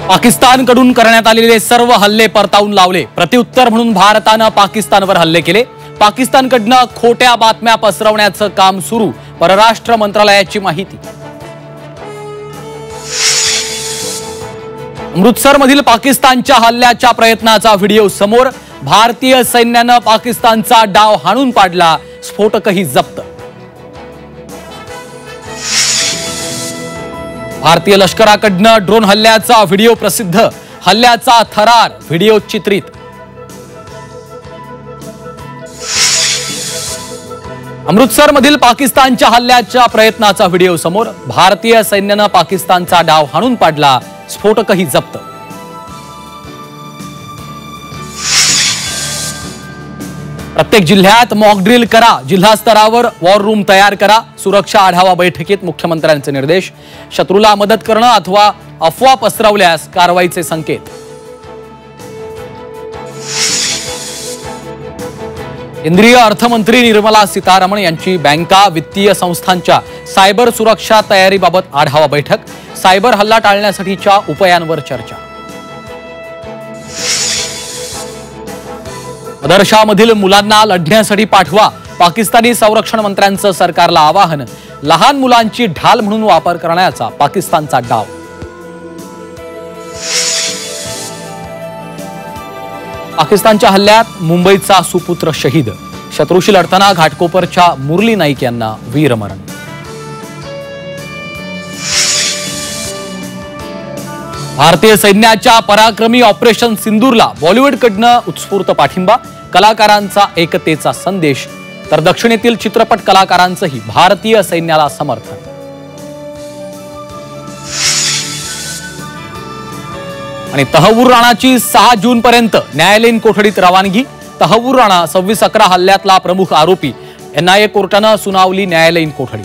पाकिस्तानकडून करण्यात आलेले सर्व हल्ले परतावून लावले। प्रत्युत्तर म्हणून भारताने पाकिस्तानवर हल्ले केले। पाकिस्तानकडून खोट्या बातम्या पसरवण्याचं काम सुरू, परराष्ट्र मंत्रालयाची माहिती। अमृतसरमधील पाकिस्तानच्या हल्ल्याच्या प्रयत्नाचा व्हिडिओ समोर। भारतीय सैन्याने पाकिस्तानचा डाव हाणून पाडला, स्फोटकही जप्त। भारतीय लष्कराकडून ड्रोन हल्ल्याचा व्हिडिओ प्रसिद्ध, हल्ल्याचा थरार व्हिडिओ चित्रित। अमृतसरमधील पाकिस्तानच्या हल्ल्याच्या प्रयत्नाचा व्हिडिओ समोर। भारतीय सैन्याने पाकिस्तानचा डाव हाणून पाडला, स्फोटकही जप्त। प्रत्येक जिल्ह्यात मॉक ड्रिल करा, जिल्हा स्तरावर वॉर रूम तयार करा। सुरक्षा आढावा बैठकीत मुख्यमंत्र्यांचे निर्देश। शत्रूला मदत करणं अथवा अफवा पसरवल्यास कारवाईचे संकेत। केंद्रीय अर्थमंत्री निर्मला सीतारामन यांची बँका वित्तीय संस्थांच्या सायबर सुरक्षा तयारीबाबत आढावा बैठक। सायबर हल्ला टाळण्यासाठीच्या उपायांवर चर्चा। मदरशामधील मुलांना लढण्यासाठी पाठवा, पाकिस्तानी संरक्षण मंत्र्यांचं सरकारला आवाहन। लहान मुलांची ढाल म्हणून वापर करण्याचा पाकिस्तानचा डाव। पाकिस्तानच्या हल्ल्यात मुंबईचा सुपुत्र शहीद। शत्रूशी लढताना घाटकोपरच्या मुरली नाईक यांना वीरमरण। भारतीय सैन्याच्या पराक्रमी ऑपरेशन सिंदूरला बॉलिवूडकडून उत्स्फूर्त पाठिंबा। कलाकारांचा एकतेचा संदेश, तर दक्षिणेतील चित्रपट कलाकारांचंही भारतीय सैन्याला समर्थन। आणि तहव्वूर राणाची 6 जून पर्यंत न्यायालयीन कोठडीत रवानगी। तहव्वूर राणा 26/11 हल्ल्यातला प्रमुख आरोपी। NIA कोर्टाने सुनावली न्यायालयीन कोठडी।